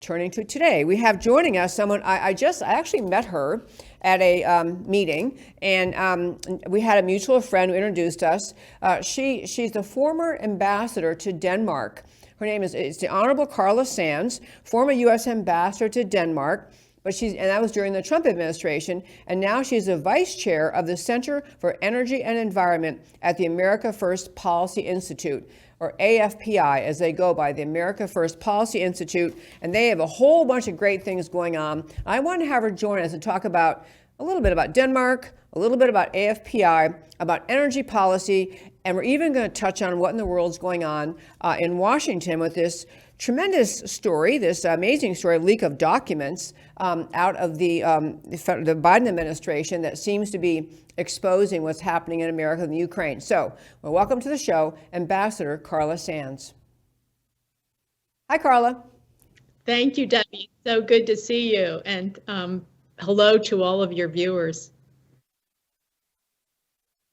Turning to today, we have joining us someone I actually met her at a meeting, and we had a mutual friend who introduced us. She's the former ambassador to Denmark. Her name is the Honorable Carla Sands, former U.S. ambassador to Denmark. And that was during the Trump administration. And now she's the vice chair of the Center for Energy and Environment at the America First Policy Institute, or AFPI, as they go by, the America First Policy Institute. And they have a whole bunch of great things going on. I want to have her join us and talk about a little bit about Denmark, a little bit about AFPI, about energy policy, and we're even going to touch on what in the world's going on in Washington with this tremendous story, this amazing story, leak of documents out of the Biden administration that seems to be exposing what's happening in America and the Ukraine. So, well, welcome to the show, Ambassador Carla Sands. Hi, Carla. Thank you, Debbie. So good to see you. And hello to all of your viewers.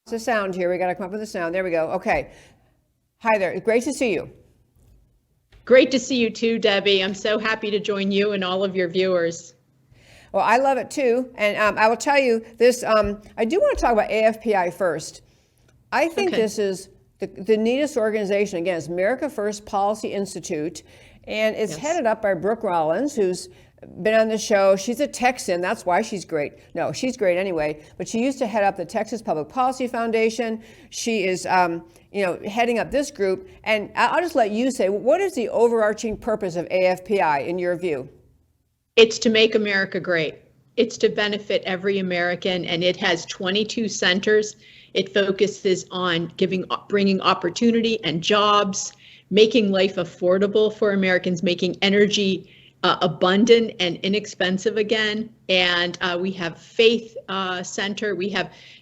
It's a sound here. We got to come up with a sound. There we go. Okay. Hi there. Great to see you. Great to see you too, Debbie. I'm so happy to join you and all of your viewers. Well, I love it too. And I will tell you this, I do want to talk about AFPI first. I think this is the neatest organization. Again, it's America First Policy Institute, and it's headed up by Brooke Rollins, who's been on the show. She's a Texan. That's why she's great. No, she's great anyway. But she used to head up the Texas Public Policy Foundation. She is, heading up this group. And I'll just let you say, what is the overarching purpose of AFPI in your view? It's to make America great. It's to benefit every American, and it has 22 centers. It focuses on bringing opportunity and jobs, making life affordable for Americans, making energy abundant and inexpensive again. And we have Faith Center.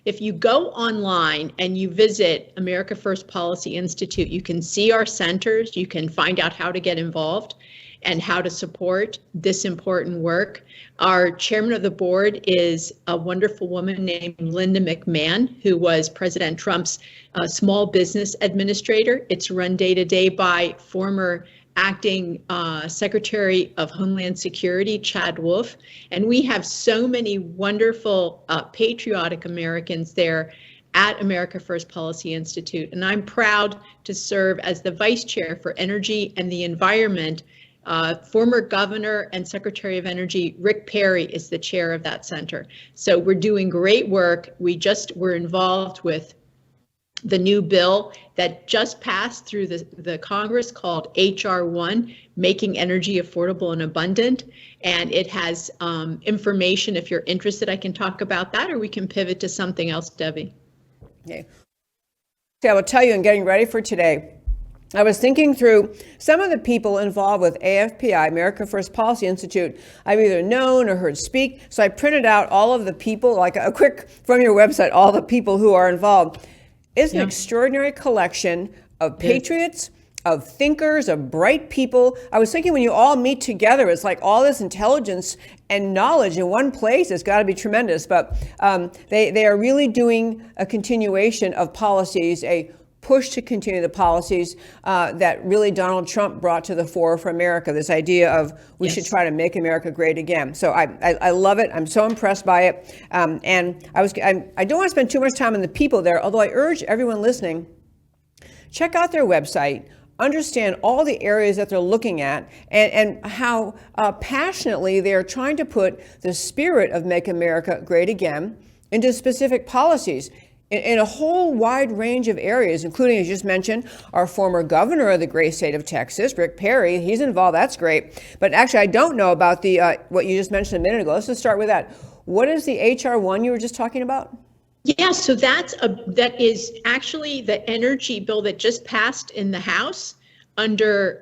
If you go online and you visit America First Policy Institute, you can see our centers. You can find out how to get involved and how to support this important work. Our chairman of the board is a wonderful woman named Linda McMahon, who was President Trump's small business administrator. It's run day to day by former acting Secretary of Homeland Security, Chad Wolf. And we have so many wonderful patriotic Americans there at America First Policy Institute. And I'm proud to serve as the vice chair for energy and the environment. Former Governor and Secretary of Energy Rick Perry is the chair of that center. So we're doing great work. We're involved with the new bill that just passed through the Congress called H.R. 1, Making Energy Affordable and Abundant. And it has information. If you're interested, I can talk about that, or we can pivot to something else, Debbie. Okay, I will tell you, in getting ready for today, I was thinking through some of the people involved with AFPI, America First Policy Institute, I've either known or heard speak. So I printed out all of the people, like a quick from your website, all the people who are involved. It's an extraordinary collection of patriots, of thinkers, of bright people. I was thinking when you all meet together, it's like all this intelligence and knowledge in one place. It's got to be tremendous. But they are really doing a continuation of policies, a push to continue the policies that really Donald Trump brought to the fore for America, this idea of we should try to make America great again. So I love it. I'm so impressed by it. And I don't want to spend too much time on the people there, although I urge everyone listening, check out their website, understand all the areas that they're looking at, and how passionately they are trying to put the spirit of Make America Great Again into specific policies in a whole wide range of areas, including, as you just mentioned, our former governor of the great state of Texas, Rick Perry. He's involved. That's great. But actually, I don't know about the what you just mentioned a minute ago. Let's just start with that. What is the H.R. 1 you were just talking about? Yeah, so that is actually the energy bill that just passed in the House under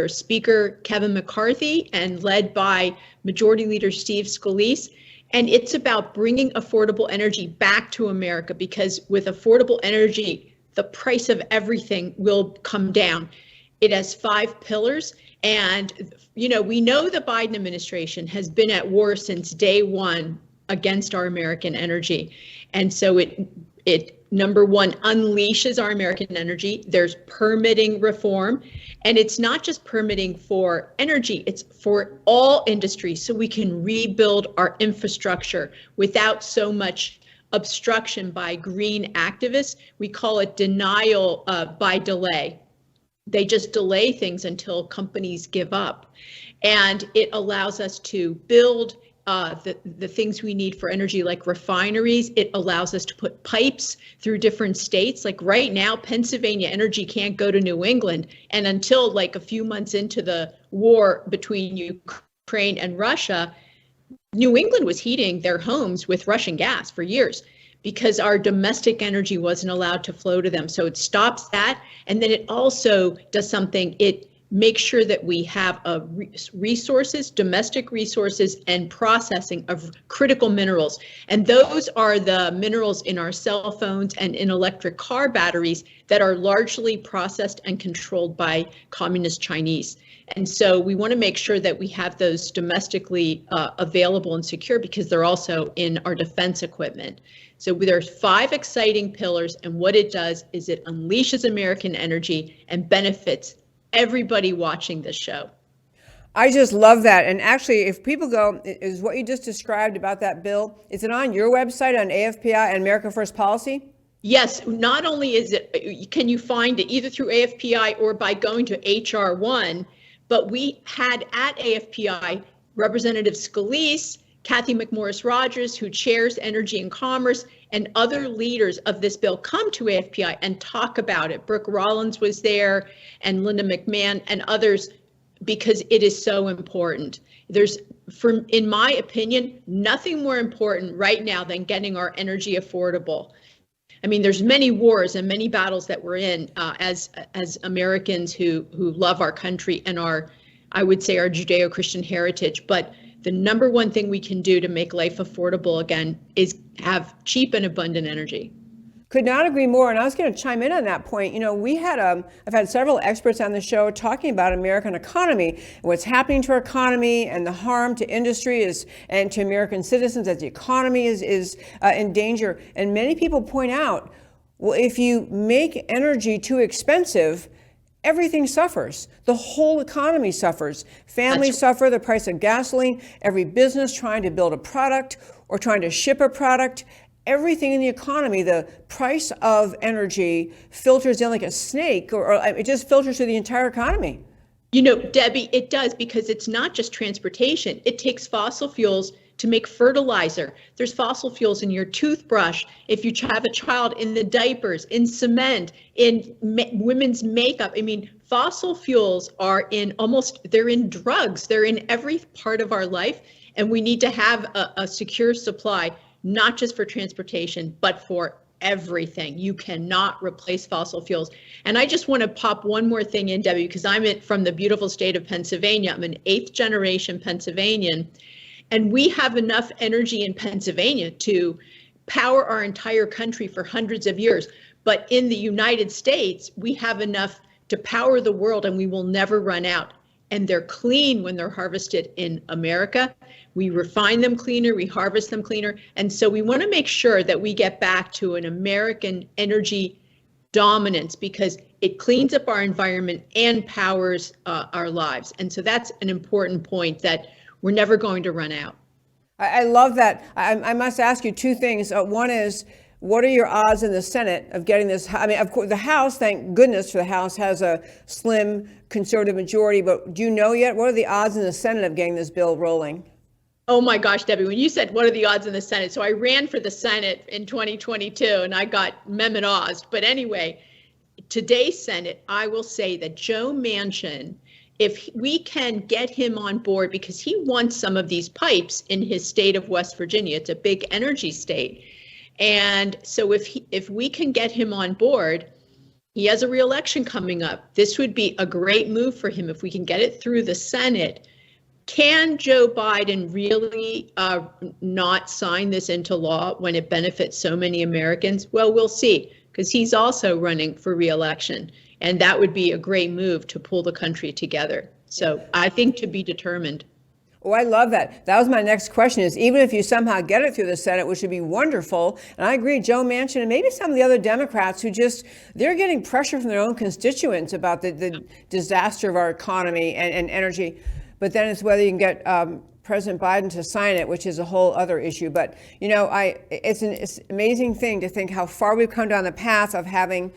Speaker Kevin McCarthy and led by Majority Leader Steve Scalise. And it's about bringing affordable energy back to America, because with affordable energy, the price of everything will come down. It has 5 pillars. And, we know the Biden administration has been at war since day one against our American energy. And so it number one, unleashes our American energy. There's permitting reform, and it's not just permitting for energy, it's for all industries, so we can rebuild our infrastructure without so much obstruction by green activists. We call it denial by delay. They just delay things until companies give up. And it allows us to build the things we need for energy, like refineries. It allows us to put pipes through different states. Like right now, Pennsylvania Energy can't go to New England. And until like a few months into the war between Ukraine and Russia, New England was heating their homes with Russian gas for years because our domestic energy wasn't allowed to flow to them. So it stops that. And then it also does something, it makes sure that we have resources, domestic resources, and processing of critical minerals. And those are the minerals in our cell phones and in electric car batteries that are largely processed and controlled by communist Chinese. And so we want to make sure that we have those domestically available and secure, because they're also in our defense equipment. So there's 5 exciting pillars, and what it does is it unleashes American energy and benefits everybody watching this show. I just love that. And actually, if people go, is what you just described about that bill, is it on your website on AFPI and America First Policy? Yes, not only is it, can you find it either through AFPI or by going to HR1, but we had at AFPI Representative Scalise, Kathy McMorris Rogers, who chairs Energy and Commerce, and other leaders of this bill come to AFPI and talk about it. Brooke Rollins was there, and Linda McMahon and others, because it is so important. There's, in my opinion, nothing more important right now than getting our energy affordable. I mean, there's many wars and many battles that we're in as Americans who love our country and our, I would say, our Judeo-Christian heritage. But the number one thing we can do to make life affordable again is have cheap and abundant energy. Could not agree more. And I was going to chime in on that point. You know, we had, I've had several experts on the show talking about American economy and what's happening to our economy and the harm to industry and to American citizens as the economy is in danger. And many people point out, well, if you make energy too expensive, everything suffers. The whole economy suffers. Families suffer the price of gasoline. Every business trying to build a product or trying to ship a product, everything in the economy, the price of energy filters in like a snake, or it just filters through the entire economy. You know, Debbie, it does, because it's not just transportation. It takes fossil fuels to make fertilizer. There's fossil fuels in your toothbrush, if you have a child, in the diapers, in cement, in women's makeup. I mean, fossil fuels are in they're in drugs. They're in every part of our life. And we need to have a secure supply, not just for transportation, but for everything. You cannot replace fossil fuels. And I just want to pop one more thing in, Debbie, because I'm from the beautiful state of Pennsylvania. I'm an 8th generation Pennsylvanian. And we have enough energy in Pennsylvania to power our entire country for hundreds of years. But in the United States, we have enough to power the world, and we will never run out. And they're clean when they're harvested in America. We refine them cleaner, we harvest them cleaner. And so we want to make sure that we get back to an American energy dominance, because it cleans up our environment and powers our lives. And so that's an important point, that we're never going to run out. I love that. I must ask you 2 things. One is, what are your odds in the Senate of getting this? I mean, of course, the House, thank goodness for the House, has a slim conservative majority, but do you know yet, what are the odds in the Senate of getting this bill rolling? Oh my gosh, Debbie, when you said, what are the odds in the Senate? So I ran for the Senate in 2022 and I got mem-and-ahs. But anyway, today's Senate, I will say that Joe Manchin, if we can get him on board, because he wants some of these pipes in his state of West Virginia, it's a big energy state. And so if we can get him on board, he has a re-election coming up. This would be a great move for him if we can get it through the Senate. Can Joe Biden really not sign this into law when it benefits so many Americans? Well, we'll see, because he's also running for re-election. And that would be a great move to pull the country together. So I think to be determined. Oh, I love that. That was my next question is, even if you somehow get it through the Senate, which would be wonderful, and I agree, Joe Manchin and maybe some of the other Democrats who they're getting pressure from their own constituents about the disaster of our economy and energy. But then it's whether you can get President Biden to sign it, which is a whole other issue. But, it's an amazing thing to think how far we've come down the path of having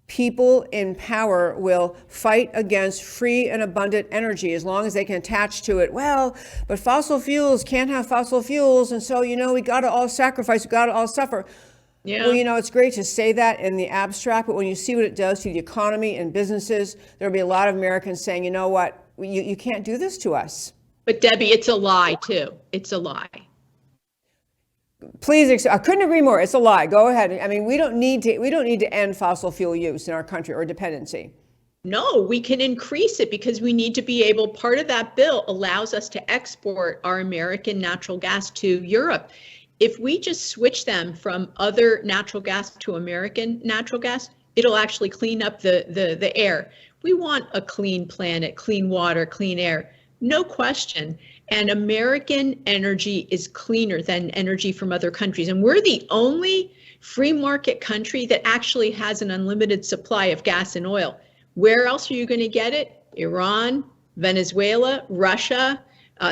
people in power will fight against free and abundant energy as long as they can attach to it. Well, but fossil fuels can't have fossil fuels. And so, we got to all sacrifice, we got to all suffer. Yeah. Well, it's great to say that in the abstract, but when you see what it does to the economy and businesses, there'll be a lot of Americans saying, you know what, you can't do this to us. But Debbie, it's a lie too. It's a lie. Please, I couldn't agree more. It's a lie. Go ahead. I mean, we don't need to end fossil fuel use in our country or dependency. No, we can increase it because we need to be able, part of that bill allows us to export our American natural gas to Europe. If we just switch them from other natural gas to American natural gas, it'll actually clean up the air. We want a clean planet, clean water, clean air, no question. And American energy is cleaner than energy from other countries. And we're the only free market country that actually has an unlimited supply of gas and oil. Where else are you going to get it? Iran, Venezuela, Russia,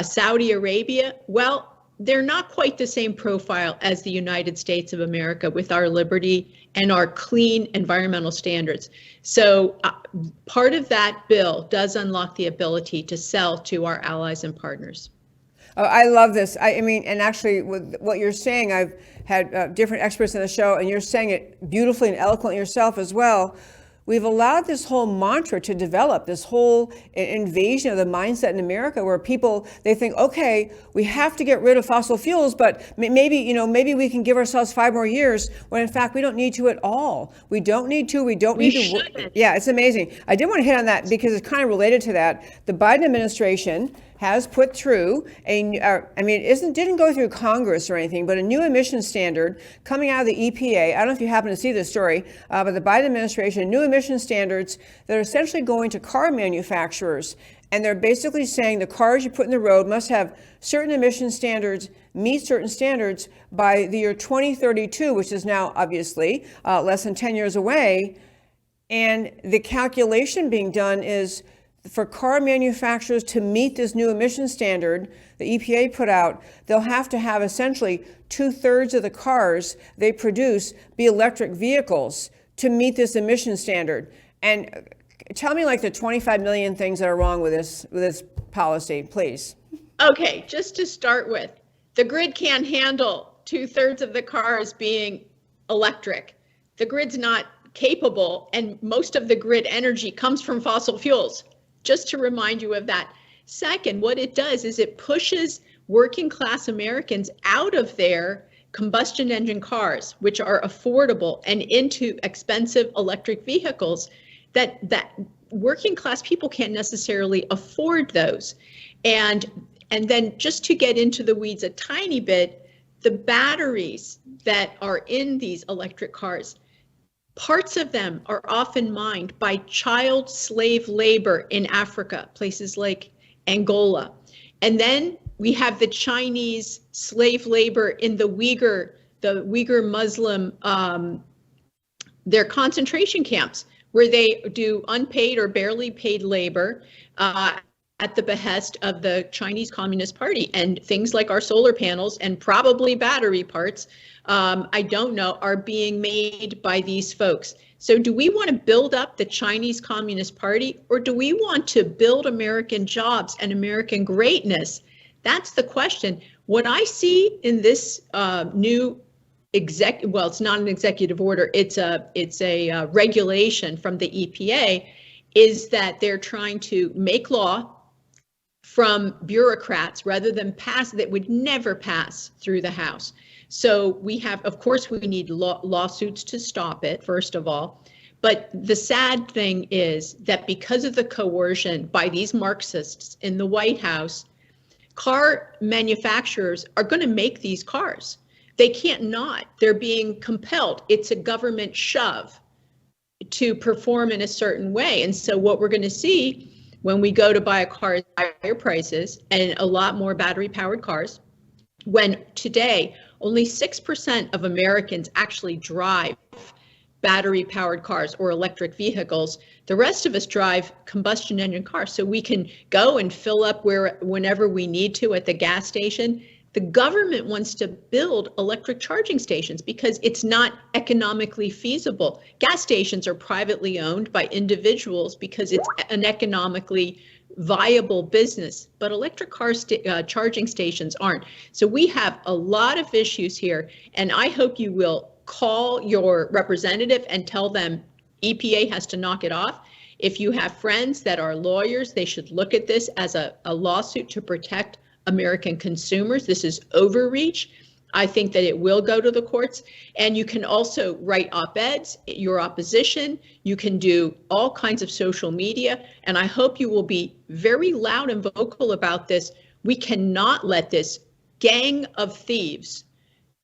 Saudi Arabia. Well, they're not quite the same profile as the United States of America with our liberty and our clean environmental standards. So part of that bill does unlock the ability to sell to our allies and partners. Oh, I love this. I mean, and actually with what you're saying, I've had different experts on the show, and you're saying it beautifully and eloquently yourself as well. We've allowed this whole mantra to develop, this whole invasion of the mindset in America where people, they think, okay, we have to get rid of fossil fuels, but maybe we can give ourselves 5 more years when in fact we don't need to at all. We don't need to, we don't need to. Yeah, it's amazing. I did want to hit on that because it's kind of related to that. The Biden administration has put through it didn't go through Congress or anything, but a new emission standard coming out of the EPA. I don't know if you happen to see this story, but the Biden administration, new emission standards that are essentially going to car manufacturers. And they're basically saying the cars you put in the road must have certain emission standards, meet certain standards by the year 2032, which is now obviously less than 10 years away. And the calculation being done is for car manufacturers to meet this new emission standard the EPA put out, they'll have to have essentially 2/3 of the cars they produce be electric vehicles to meet this emission standard. And tell me like the 25 million things that are wrong with this policy, please. Okay, just to start with, the grid can't handle 2/3 of the cars being electric. The grid's not capable, and most of the grid energy comes from fossil fuels. Just to remind you of that. Second, what it does is it pushes working class Americans out of their combustion engine cars, which are affordable, and into expensive electric vehicles that working class people can't necessarily afford those. And then just to get into the weeds a tiny bit, the batteries that are in these electric cars, parts of them are often mined by child slave labor in Africa, places like Angola. And then we have the Chinese slave labor in the Uyghur Muslim, their concentration camps, where they do unpaid or barely paid labor at the behest of the Chinese Communist Party. And things like our solar panels and probably battery parts, I don't know, are being made by these folks. So do we want to build up the Chinese Communist Party, or do we want to build American jobs and American greatness? That's the question. What I see in this new well, it's not an executive order, it's a regulation from the EPA, is that they're trying to make law from bureaucrats rather than that would never pass through the House. So we have, of course, we need lawsuits to stop it, first of all. But the sad thing is that because of the coercion by these Marxists in the White House, car manufacturers are going to make these cars. They can't not. They're being compelled. It's a government shove to perform in a certain way. And so what we're going to see when we go to buy a car, higher prices and a lot more battery powered cars, when today only 6% of Americans actually drive battery powered cars or electric vehicles. The rest of us drive combustion engine cars, so we can go and fill up whenever we need to at the gas station. The government wants to build electric charging stations because it's not economically feasible. Gas stations are privately owned by individuals because it's an economically viable business, but electric car charging stations aren't. So we have a lot of issues here, and I hope you will call your representative and tell them EPA has to knock it off. If you have friends that are lawyers, they should look at this as a lawsuit to protect American consumers. This is overreach. I think that it will go to the courts. And you can also write op-eds, your opposition. You can do all kinds of social media. And I hope you will be very loud and vocal about this. We cannot let this gang of thieves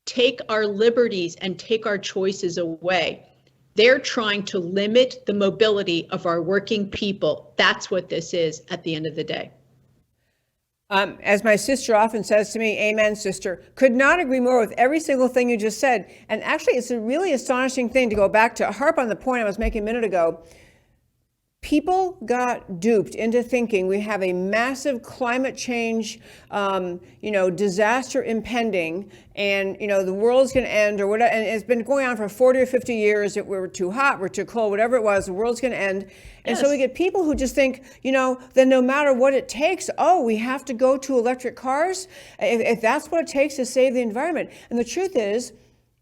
take our liberties and take our choices away. They're trying to limit the mobility of our working people. That's what this is at the end of the day. As my sister often says to me, amen, sister, could not agree more with every single thing you just said. And actually, it's a really astonishing thing to go back to, harp on the point I was making a minute ago. People got duped into thinking we have a massive climate change, disaster impending, and the world's going to end or whatever. And it's been going on for 40 or 50 years. We're too hot, we're too cold, whatever it was. The world's going to end. And Yes. so we get people who just think, then no matter what it takes, we have to go to electric cars if that's what it takes to save the environment. And the truth is,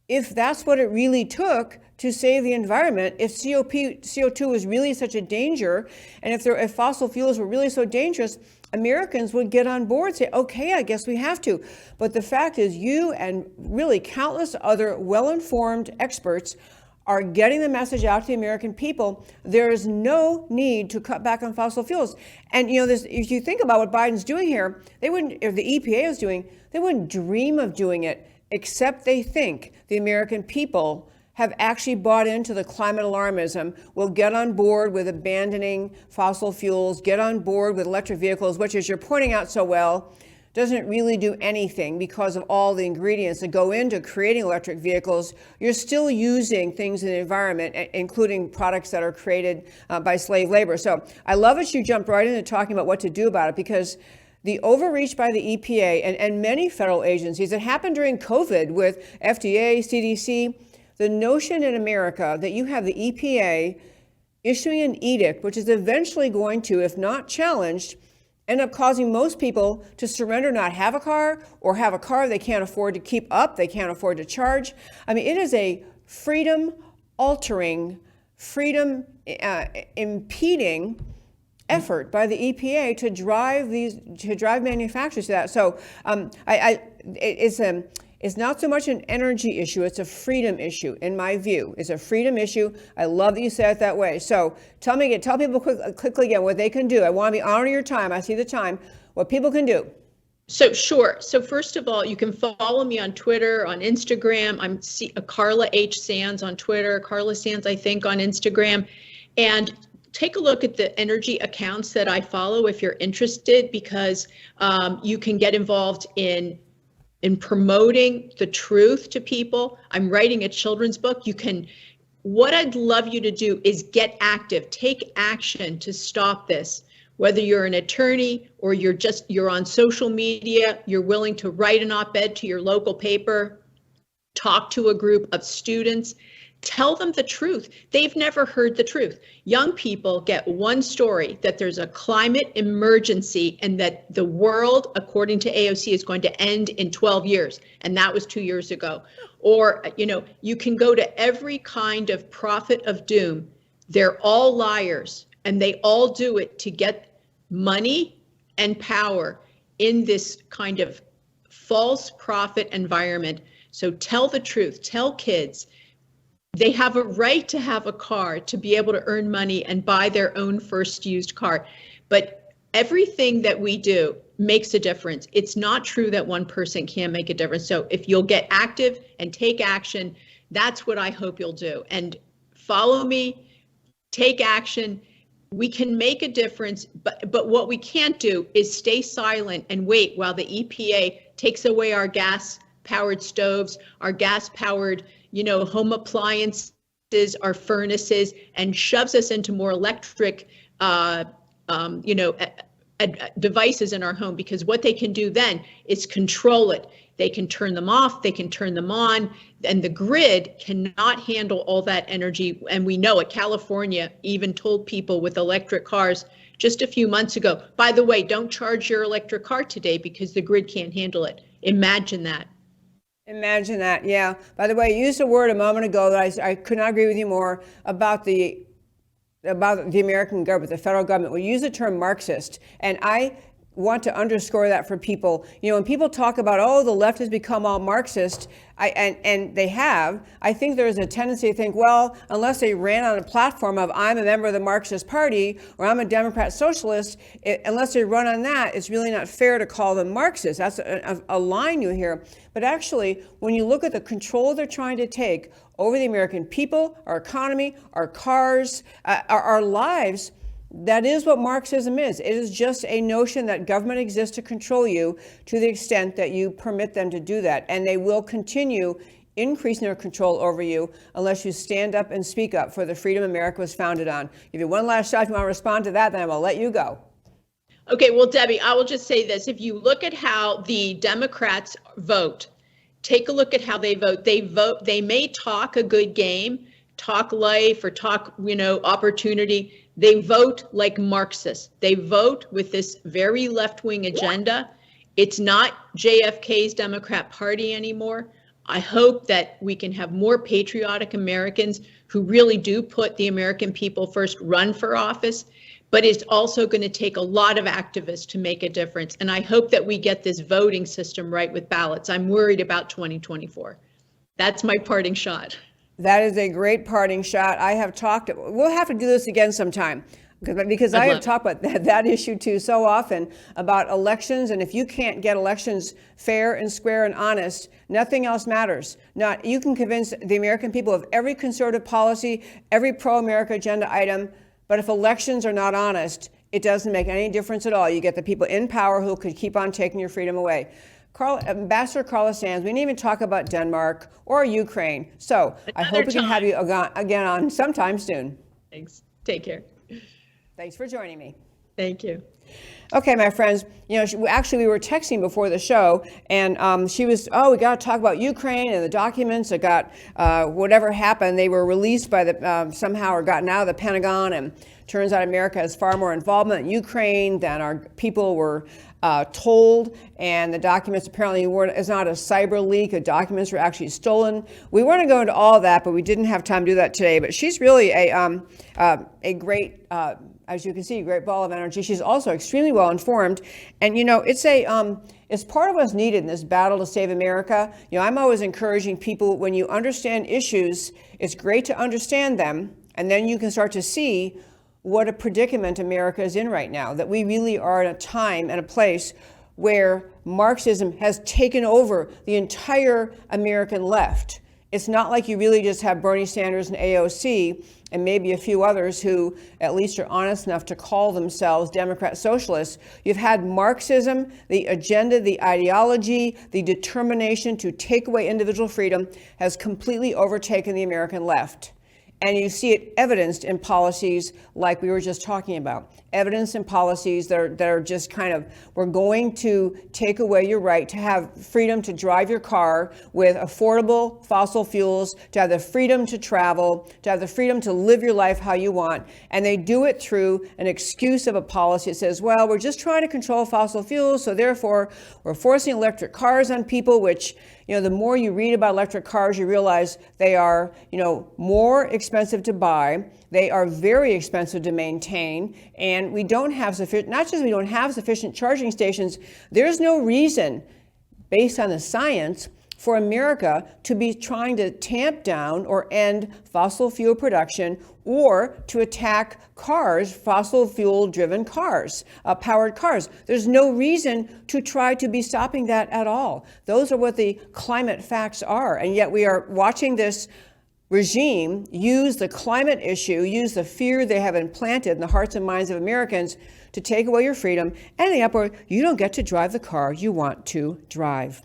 if that's what it really took to save the environment, if CO2 was really such a danger, and if fossil fuels were really so dangerous, Americans would get on board and say, okay, I guess we have to. But the fact is, you and really countless other well-informed experts are getting the message out to the American people. There is no need to cut back on fossil fuels. And if you think about what Biden's doing here, if the EPA is doing, they wouldn't dream of doing it, except they think the American people have actually bought into the climate alarmism, will get on board with abandoning fossil fuels, get on board with electric vehicles, which, as you're pointing out so well, doesn't really do anything because of all the ingredients that go into creating electric vehicles. You're still using things in the environment, including products that are created by slave labor. So I love that you jumped right into talking about what to do about it, because the overreach by the EPA and many federal agencies, it happened during COVID with FDA, CDC, the notion in America that you have the EPA issuing an edict, which is eventually going to, if not challenged, end up causing most people to surrender, not have a car, or have a car they can't afford to keep up, they can't afford to charge. I mean, it is a freedom-altering, freedom-impeding effort by the EPA to drive manufacturers to that. So it's not so much an energy issue, it's a freedom issue, in my view. It's a freedom issue. I love that you said it that way. So tell people quickly again what they can do. I want to be honoring your time. I see the time. What people can do. So sure. So first of all, you can follow me on Twitter, on Instagram. I'm Carla H. Sands on Twitter, Carla Sands, I think, on Instagram. And take a look at the energy accounts that I follow if you're interested, because you can get involved in promoting the truth to people. I'm writing a children's book. What I'd love you to do is get active, take action to stop this. Whether you're an attorney or you're on social media, you're willing to write an op-ed to your local paper, talk to a group of students, tell them the truth. They've never heard the truth. Young people get one story, that there's a climate emergency and that the world, according to AOC, is going to end in 12 years. And that was 2 years ago. Or, you can go to every kind of prophet of doom. They're all liars, and they all do it to get money and power in this kind of false prophet environment. So tell the truth, tell kids. They have a right to have a car, to be able to earn money and buy their own first used car. But everything that we do makes a difference. It's not true that one person can't make a difference. So if you'll get active and take action, that's what I hope you'll do. And follow me, take action, We can make a difference, but what we can't do is stay silent and wait while the EPA takes away our gas-powered stoves, our gas-powered, home appliances, our furnaces, and shoves us into more electric, devices in our home, because what they can do then is control it. They can turn them off, they can turn them on, and the grid cannot handle all that energy. And we know it. California even told people with electric cars just a few months ago, by the way, don't charge your electric car today because the grid can't handle it. Imagine that. Imagine that, yeah. By the way, you used a word a moment ago that I could not agree with you more about the American government, the federal government. We use the term Marxist, and I want to underscore that for people. When people talk about, oh, the left has become all Marxist, and they have, I think there's a tendency to think, well, unless they ran on a platform of I'm a member of the Marxist Party or I'm a Democrat socialist, unless they run on that, it's really not fair to call them Marxist. That's a line you hear. But actually, when you look at the control they're trying to take over the American people, our economy, our cars, our lives, that is what Marxism is. It is just a notion that government exists to control you to the extent that you permit them to do that. And they will continue increasing their control over you unless you stand up and speak up for the freedom America was founded on. If you have one last shot, if you want to respond to that, then I will let you go. Okay, well, Debbie, I will just say this. If you look at how the Democrats vote, take a look at how they vote. They may talk a good game, talk life or talk, opportunity. They vote like Marxists. They vote with this very left-wing agenda. It's not JFK's Democrat Party anymore. I hope that we can have more patriotic Americans who really do put the American people first, run for office, but it's also going to take a lot of activists to make a difference. And I hope that we get this voting system right with ballots. I'm worried about 2024. That's my parting shot. That is a great parting shot. We'll have to do this again sometime because I have talked about that issue too so often about elections. And if you can't get elections fair and square and honest, nothing else matters. You can convince the American people of every conservative policy, every pro-America agenda item, but if elections are not honest, it doesn't make any difference at all. You get the people in power who could keep on taking your freedom away. Ambassador Carla Sands, we didn't even talk about Denmark or Ukraine. So I hope we can have you again on sometime soon. Thanks. Take care. Thanks for joining me. Thank you. Okay, my friends, we were texting before the show, and she was, we got to talk about Ukraine and the documents that got, whatever happened, they were released by somehow or gotten out of the Pentagon, and turns out America has far more involvement in Ukraine than our people were told, and the documents apparently it's not a cyber leak. The documents were actually stolen. We want to go into all that, but we didn't have time to do that today. But she's really a great, as you can see, great ball of energy. She's also extremely well informed, and it's part of what's needed in this battle to save America. I'm always encouraging people, when you understand issues, it's great to understand them, and then you can start to see what a predicament America is in right now, that we really are in a time and a place where Marxism has taken over the entire American left. It's not like you really just have Bernie Sanders and AOC and maybe a few others who at least are honest enough to call themselves Democrat socialists. You've had Marxism, the agenda, the ideology, the determination to take away individual freedom has completely overtaken the American left. And you see it evidenced in policies like we were just talking about. Evidence in policies that are just kind of, we're going to take away your right to have freedom to drive your car with affordable fossil fuels, to have the freedom to travel, to have the freedom to live your life how you want. And they do it through an excuse of a policy that says, well, we're just trying to control fossil fuels, so therefore we're forcing electric cars on people, which, the more you read about electric cars, you realize they are, more expensive to buy. They are very expensive to maintain, and we don't have sufficient charging stations, there's no reason, based on the science, for America to be trying to tamp down or end fossil fuel production or to attack cars, fossil fuel driven cars, powered cars. There's no reason to try to be stopping that at all. Those are what the climate facts are. And yet we are watching this regime use the climate issue, use the fear they have implanted in the hearts and minds of Americans to take away your freedom, ending up where you don't get to drive the car you want to drive.